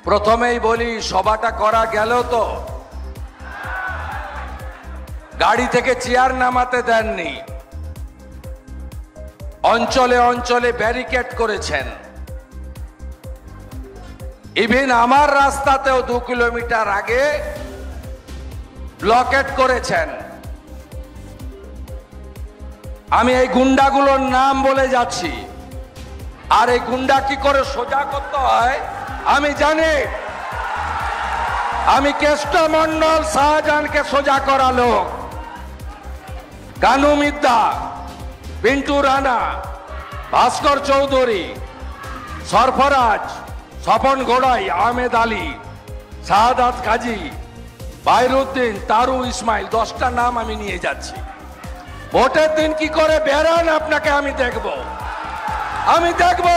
প্রথমেই বলি, সভাটা করা গেল তো? গাড়ি থেকে চেয়ার নামাতে দেননি, অঞ্চলে অঞ্চলে ব্যারিকেড করেছেন। ইভেন আমার রাস্তাতেও 2 কিলোমিটার আগে ব্লকেট করেছেন। আমি এই গুন্ডাগুলোর নাম বলে যাচ্ছি, আর এই গুন্ডা কি করে সোজা করতে হয় আমি জানি। আমি কেষ্ট মন্ডল শাহজাহানকে সোজা করা লোক, কানু মিদ্দা, পিন্টু রানা, ভাস্কর চৌধুরী, সরফরাজ, স্বপন ঘোড়াই, আহমেদ আলী, শাহাদাত কাজী, বাইরুদ্দিন, তারু ইসমাইল, 10টা নাম আমি নিয়ে যাচ্ছি। ভোটের দিন কি করে বেরান আপনাকে আমি দেখব, আমি দেখব।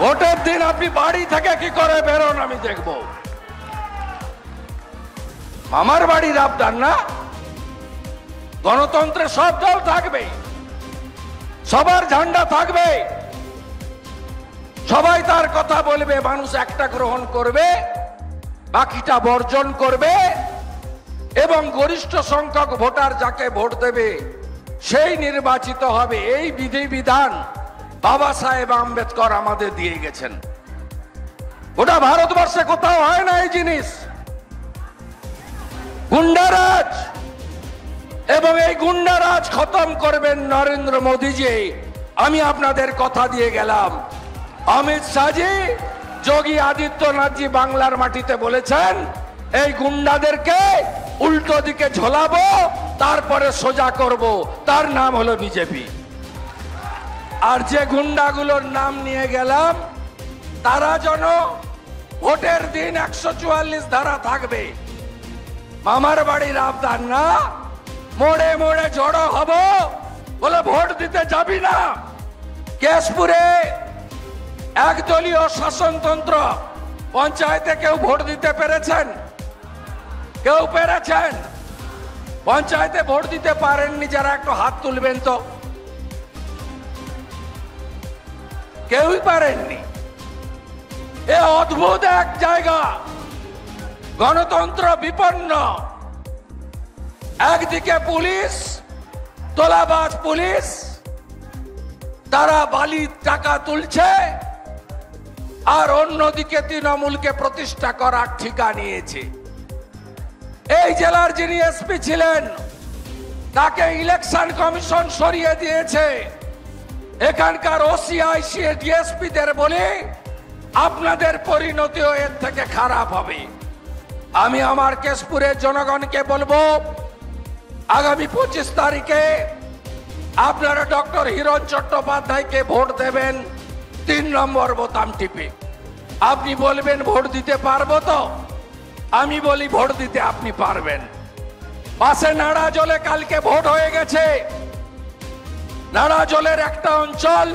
ভোটের দিন আপনি বাড়ি থেকে কি করে বেরোন আমি দেখব। আমার বাড়ির আবদার না, গণতন্ত্রে সব দল থাকবে, সবার ঝান্ডা থাকবে, সবাই তার কথা বলবে, মানুষ একটা গ্রহণ করবে, বাকিটা বর্জন করবে, এবং গরিষ্ঠ সংখ্যক ভোটার যাকে ভোট দেবে সেই নির্বাচিত হবে। এই বিধিবিধান বাবা সাহেব আম্বেদকর আমাদের দিয়ে গেছেন। গোটা ভারতবর্ষে কোথাও হয় না এই জিনিস। গুন্ডারাজ, এবং এই গুন্ডারাজ খতম করবেন নরেন্দ্র মোদীজি। আমি আপনাদের কথা দিয়ে গেলাম, অমিত শাহজি, যোগী আদিত্যনাথজি বাংলার মাটিতে বলেছেন এই গুন্ডাদেরকে উল্টো দিকে ঝোলাবো, তারপরে সোজা করব, তার নাম হলো বিজেপি। আর যে গুন্ডাগুলোর নাম নিয়ে গেলাম তারা যেন ভোটের দিন 144 ধারা থাকবে। মামার বাড়ির আবদার না, মোড়ে মোড়ে জড়ো হব, বলে ভোট দিতে যাবি না। কেশপুরে একদলীয় শাসনতন্ত্র, পঞ্চায়েতে কেউ ভোট দিতে পেরেছেন? কেউ পেরেছেন? পঞ্চায়েতে ভোট দিতে পারেননি যারা, একটু হাত তুলবেন তো। কেউই পারেননি। এ অদ্ভুত এক জায়গা, গণতন্ত্র বিপন্ন। একদিকে পুলিশ, তোলাবাজ পুলিশ, তারা বালির টাকা তুলছে, আর অন্যদিকে তৃণমূলকে প্রতিষ্ঠা করার ঠিকা নিয়েছে। এই জেলার যিনি এসপি ছিলেন তাকে ইলেকশন কমিশন সরিয়ে দিয়েছে। এখানকার ওসিআইসি ডিএসপিদের বলে আপনাদের পরিণতিও এর থেকে খারাপ হবে। আমি আমার কেশপুরের জনগণকে বলবো, আগামী 25 তারিখে আপনারা ডক্টর হিরণ চট্টোপাধ্যায়কে ভোট দেবেন 3 নম্বর বোতাম টিপে। আপনি বলবেন ভোট দিতে পারবো তো? আমি বলি ভোট দিতে আপনি পারবেন। পাশে নাড়াজলে কালকে ভোট হয়ে গেছে। নাড়াজলের একটা অঞ্চল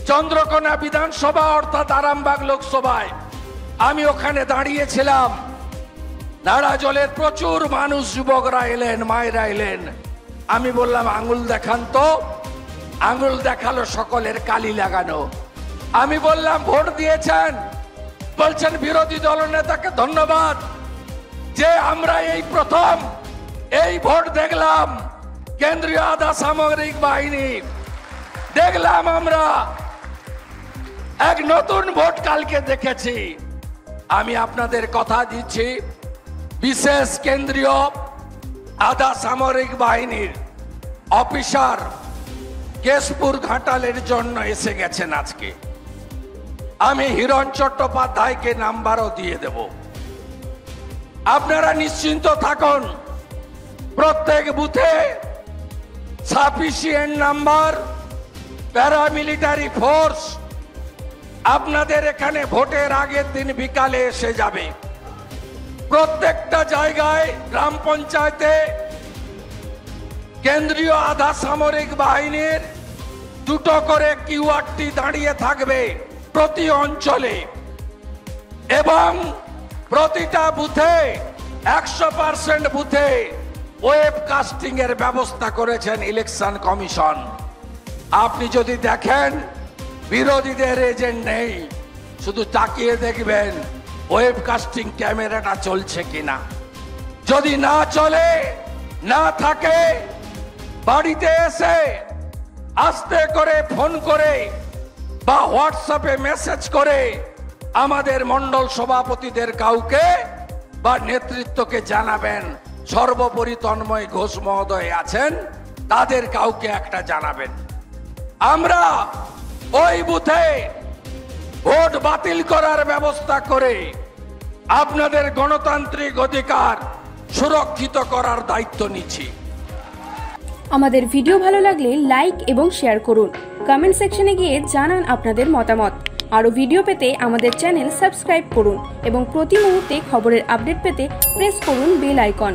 চন্দ্রকোনা বিধানসভা অর্থাৎ আরামবাগ লোকসভায়, আমি ওখানে দাঁড়িয়েছিলাম। নাড়াজলের প্রচুর মানুষ, যুবকরা এলেন, মায়েরা এলেন। আমি বললাম আঙুল দেখান তো। আঙুল দেখালো, সকলের কালি লাগানো। আমি বললাম ভোট দিয়েছেন? বলছেন বিরোধী দলনেতাকে ধন্যবাদ যে আমরা এই প্রথম এই ভোট দেখলাম। কেন্দ্রীয় আধা সামরিক বাহিনী দেখলাম, আমরা এক নতুন ভোট কালকে দেখেছি। আমি আপনাদের কথা দিচ্ছি, বিশেষ কেন্দ্রীয় আধা সামরিক বাহিনীর অফিসার কেশপুর ঘাটালের জন্য এসে গেছেন আজকে। আমি হিরণ চট্টোপাধ্যায়কে নাম্বারও দিয়ে দেব। আপনারা নিশ্চিন্ত থাকুন, প্রত্যেক বুথে সাফিসিয়েন্ট নাম্বার প্যারামিলিটারি ফোর্স আপনাদের এখানে ভোটের আগের দিন বিকালে এসে যাবে। প্রত্যেকটা জায়গায় গ্রাম পঞ্চায়েতে কেন্দ্রীয় আধা সামরিক বাহিনীর 2টো করে কিউআরটি দাঁড়িয়ে থাকবে প্রতি অঞ্চলে, এবং প্রতিটা বুথে 100% বুথে ওয়েবকাস্টিং এর ব্যবস্থা করেছেন ইলেকশন কমিশন। আপনি যদি দেখেন বিরোধীদের এজেন্ট নেই, শুধু তাকিয়ে দেখবেন ওয়েবকাস্টিং ক্যামেরাটা চলছে কিনা। যদি না চলে, না থাকে, বাড়িতে এসে আস্তে করে ফোন করে বা হোয়াটসঅ্যাপে মেসেজ করে আমাদের মণ্ডল সভাপতিদের কাউকে বা নেতৃত্বকে জানাবেন। সর্বোপরি তন্ময় ঘোষ মহোদয় আছেন, তাদের কাউকে একটা জানাবেন। আমরা ওই বুথে ভোট বাতিল করার ব্যবস্থা করে আপনাদের গণতান্ত্রিক অধিকার সুরক্ষিত করার দায়িত্ব নিচ্ছি। আমাদের ভিডিও ভালো লাগলে লাইক এবং শেয়ার করুন। কমেন্ট সেকশনে গিয়ে জানান আপনাদের মতামত। আরও ভিডিও পেতে আমাদের চ্যানেল সাবস্ক্রাইব করুন এবং প্রতি মুহূর্তে খবরের আপডেট পেতে প্রেস করুন বেল আইকন।